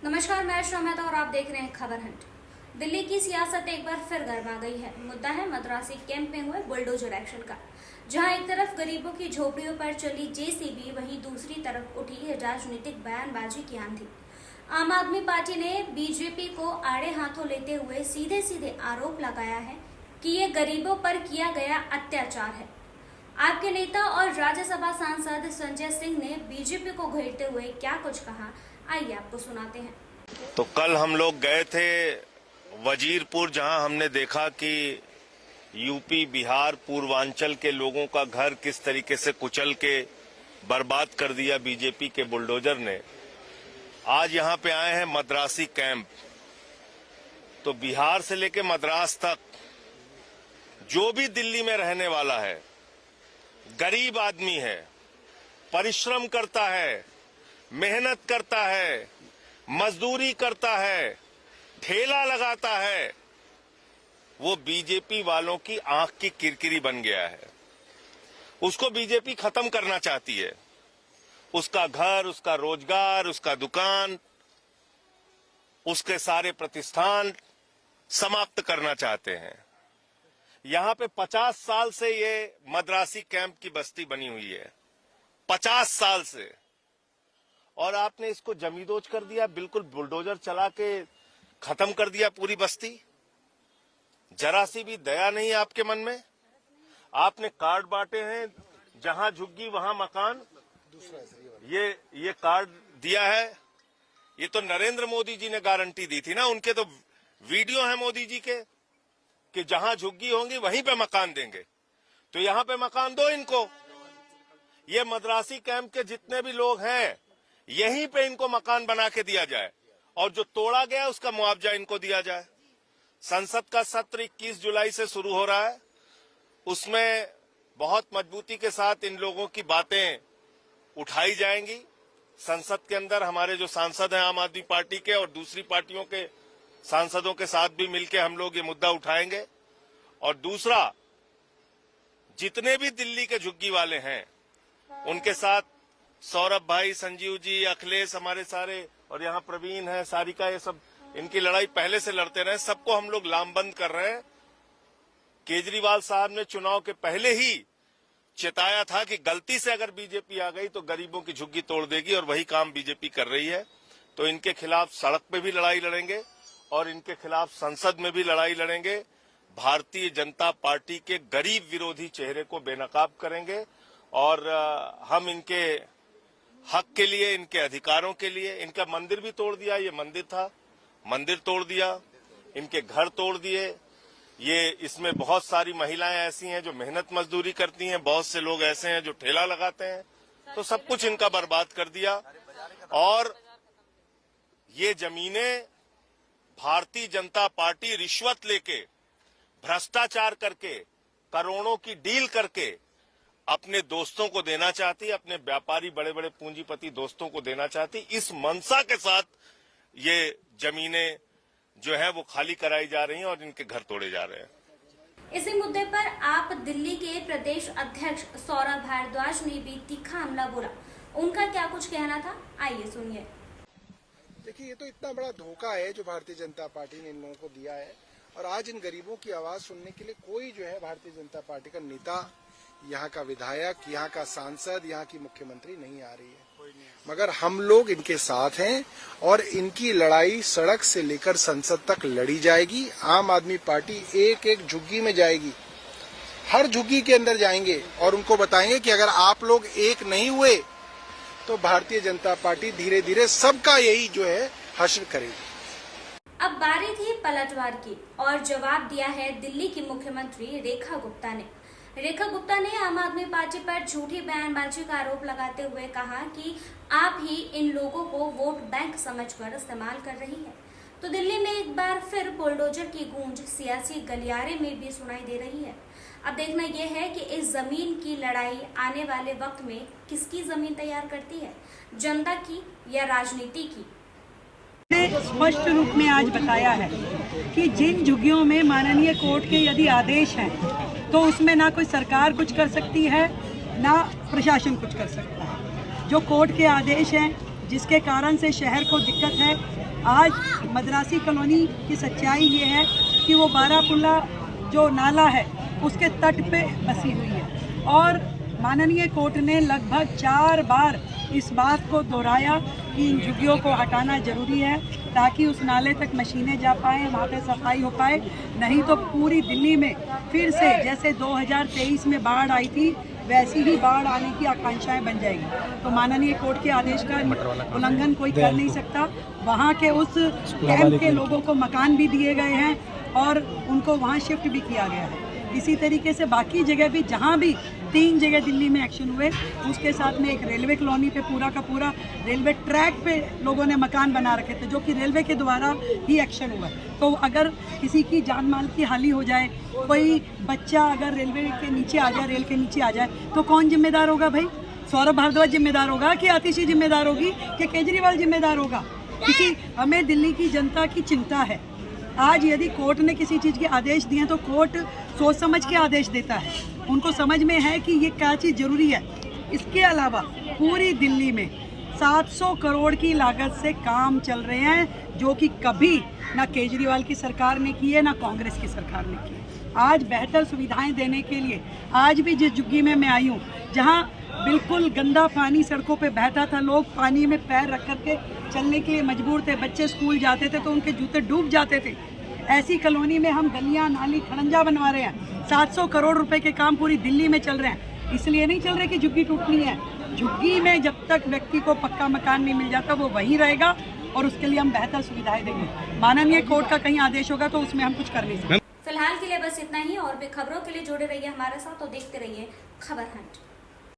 नमस्कार, मैं श्रमिता और आप देख रहे हैं खबर हंट। दिल्ली की सियासत एक बार फिर गर्मा गई है। मुद्दा है मद्रासी कैंप में हुए बुलडोजर एक्शन का, जहां एक तरफ गरीबों की झोपड़ियों पर चली जेसीबी, वहीं दूसरी तरफ उठी है राजनीतिक बयानबाजी की आंधी। आम आदमी पार्टी ने बीजेपी को आड़े हाथों लेते हुए सीधे सीधे आरोप लगाया है कि ये गरीबों पर किया गया अत्याचार है। आपके नेता और राज्यसभा सांसद संजय सिंह ने बीजेपी को घेरते हुए क्या कुछ कहा, आइए आपको सुनाते हैं। तो कल हम लोग गए थे वजीरपुर, जहां हमने देखा कि यूपी, बिहार, पूर्वांचल के लोगों का घर किस तरीके से कुचल के बर्बाद कर दिया बीजेपी के बुलडोजर ने। आज यहां पे आए हैं मद्रासी कैंप। तो बिहार से लेके मद्रास तक जो भी दिल्ली में रहने वाला है, गरीब आदमी है, परिश्रम करता है, मेहनत करता है, मजदूरी करता है, ठेला लगाता है, वो बीजेपी वालों की आंख की किरकिरी बन गया है। उसको बीजेपी खत्म करना चाहती है। उसका घर, उसका रोजगार, उसका दुकान, उसके सारे प्रतिष्ठान समाप्त करना चाहते हैं। यहां पे 50 साल से ये मद्रासी कैंप की बस्ती बनी हुई है, 50 साल से। और आपने इसको जमींदोज कर दिया, बिल्कुल बुलडोजर चला के खत्म कर दिया पूरी बस्ती। जरा सी भी दया नहीं आपके मन में। आपने कार्ड बांटे हैं, जहां झुग्गी वहां मकान, ये कार्ड दिया है। ये तो नरेंद्र मोदी जी ने गारंटी दी थी ना, उनके तो वीडियो है मोदी जी के कि जहां झुग्गी होंगी वहीं पे मकान देंगे। तो यहां पे मकान दो इनको। ये मद्रासी कैंप के जितने भी लोग हैं, यहीं पे इनको मकान बना के दिया जाए, और जो तोड़ा गया उसका मुआवजा इनको दिया जाए। संसद का सत्र 21 जुलाई से शुरू हो रहा है। उसमें बहुत मजबूती के साथ इन लोगों की बातें उठाई जाएंगी। संसद के अंदर हमारे जो सांसद हैं आम आदमी पार्टी के और दूसरी पार्टियों के सांसदों के साथ भी मिलकर हम लोग ये मुद्दा उठाएंगे। और दूसरा, जितने भी दिल्ली के झुग्गी वाले हैं उनके साथ सौरभ भाई, संजीव जी, अखिलेश, हमारे सारे, और यहाँ प्रवीण है, सारिका, ये सब इनकी लड़ाई पहले से लड़ते रहे। सबको हम लोग लामबंद कर रहे हैं। केजरीवाल साहब ने चुनाव के पहले ही चेताया था कि गलती से अगर बीजेपी आ गई तो गरीबों की झुग्गी तोड़ देगी, और वही काम बीजेपी कर रही है। तो इनके खिलाफ सड़क पे भी लड़ाई लड़ेंगे और इनके खिलाफ संसद में भी लड़ाई लड़ेंगे। भारतीय जनता पार्टी के गरीब विरोधी चेहरे को बेनकाब करेंगे और हम इनके हक के लिए, इनके अधिकारों के लिए। इनका मंदिर भी तोड़ दिया, ये मंदिर था, मंदिर तोड़ दिया, इनके घर तोड़ दिए। ये इसमें बहुत सारी महिलाएं ऐसी हैं जो मेहनत मजदूरी करती हैं, बहुत से लोग ऐसे हैं जो ठेला लगाते हैं, तो सब कुछ इनका बर्बाद कर दिया। और ये जमीनें भारतीय जनता पार्टी रिश्वत लेके, भ्रष्टाचार करके, करोड़ों की डील करके अपने दोस्तों को देना चाहती, अपने व्यापारी, बड़े बड़े पूंजीपति दोस्तों को देना चाहती। इस मंशा के साथ ये जमीनें जो है वो खाली कराई जा रही हैं और इनके घर तोड़े जा रहे हैं। इसी मुद्दे पर आप दिल्ली के प्रदेश अध्यक्ष सौरभ भारद्वाज ने भी तीखा हमला बोला। उनका क्या कुछ कहना था, आइए सुनिए। देखिए, ये तो इतना बड़ा धोखा है जो भारतीय जनता पार्टी ने इन लोगों को दिया है, और आज इन गरीबों की आवाज सुनने के लिए कोई जो है भारतीय जनता पार्टी का नेता, यहाँ का विधायक, यहाँ का सांसद, यहाँ की मुख्यमंत्री नहीं आ रही है। मगर हम लोग इनके साथ हैं और इनकी लड़ाई सड़क से लेकर संसद तक लड़ी जाएगी। आम आदमी पार्टी एक एक झुग्गी में जाएगी, हर झुग्गी के अंदर जाएंगे और उनको बताएंगे कि अगर आप लोग एक नहीं हुए तो भारतीय जनता पार्टी धीरे धीरे सबका यही जो है हश्र करेगी। अब बारी थी पलटवार की, और जवाब दिया है दिल्ली की मुख्यमंत्री रेखा गुप्ता ने। रेखा गुप्ता ने आम आदमी पार्टी पर झूठी बयानबाजी का आरोप लगाते हुए कहा कि आप ही इन लोगों को वोट बैंक समझकर इस्तेमाल कर रही है। तो दिल्ली में एक बार फिर बुलडोजर की गूंज सियासी गलियारे में भी सुनाई दे रही है। अब देखना यह है कि इस जमीन की लड़ाई आने वाले वक्त में किसकी जमीन तैयार करती है, जनता की या राजनीति की। स्पष्ट रूप में आज बताया है कि जिन झुग्गियों में माननीय कोर्ट के यदि आदेश हैं तो उसमें ना कोई सरकार कुछ कर सकती है, ना प्रशासन कुछ कर सकता है। जो कोर्ट के आदेश हैं जिसके कारण से शहर को दिक्कत है। आज मद्रासी कॉलोनी की सच्चाई ये है कि वो बारापुल्ला जो नाला है उसके तट पे बसी हुई है और माननीय कोर्ट ने लगभग 4 बार इस बात को दोहराया कि इन झुग्गियों को हटाना ज़रूरी है ताकि उस नाले तक मशीनें जा पाएँ, वहाँ पे सफाई हो पाए। नहीं तो पूरी दिल्ली में फिर से जैसे 2023 में बाढ़ आई थी वैसी ही बाढ़ आने की आकांक्षाएं बन जाएगी। तो माननीय कोर्ट के आदेश का उल्लंघन कोई कर नहीं सकता। वहाँ के उस कैंप के लोगों को मकान भी दिए गए हैं और उनको वहाँ शिफ्ट भी किया गया है। इसी तरीके से बाकी जगह भी जहाँ भी 3 जगह दिल्ली में एक्शन हुए उसके साथ में एक रेलवे कॉलोनी पे पूरा का पूरा रेलवे ट्रैक पे लोगों ने मकान बना रखे थे जो कि रेलवे के द्वारा ही एक्शन हुआ। तो अगर किसी की जान माल की हानि हो जाए, कोई बच्चा अगर रेलवे के नीचे आ जाए, रेल के नीचे आ जाए, तो कौन जिम्मेदार होगा भाई? सौरभ भारद्वाज जिम्मेदार होगा कि आतिशी जिम्मेदार होगी कि केजरीवाल जिम्मेदार होगा? क्योंकि हमें दिल्ली की जनता की चिंता है। आज यदि कोर्ट ने किसी चीज़ के आदेश दिए तो कोर्ट सोच समझ के आदेश देता है। उनको समझ में है कि ये क्या चीज़ ज़रूरी है। इसके अलावा पूरी दिल्ली में 700 करोड़ की लागत से काम चल रहे हैं जो कि कभी ना केजरीवाल की सरकार ने की है ना कांग्रेस की सरकार ने की है। आज बेहतर सुविधाएं देने के लिए आज भी जिस झुग्गी में मैं आई हूँ जहाँ बिल्कुल गंदा पानी सड़कों पे बहता था, लोग पानी में पैर रख करके चलने के लिए मजबूर थे, बच्चे स्कूल जाते थे तो उनके जूते डूब जाते थे। ऐसी कॉलोनी में हम गलियां नाली खड़ंजा बनवा रहे हैं। 700 करोड़ रुपए के काम पूरी दिल्ली में चल रहे हैं। इसलिए नहीं चल रहे कि झुग्गी टूटनी है। झुग्गी में जब तक व्यक्ति को पक्का मकान नहीं मिल जाता वो वहीं रहेगा और उसके लिए हम बेहतर सुविधाएं देंगे। माननीय कोर्ट का कहीं आदेश होगा तो उसमें हम कुछ कर नहीं सकते। फिलहाल के लिए बस इतना ही। और भी खबरों के लिए जुड़े रहिए हमारे साथ और देखते रहिए खबर हंट।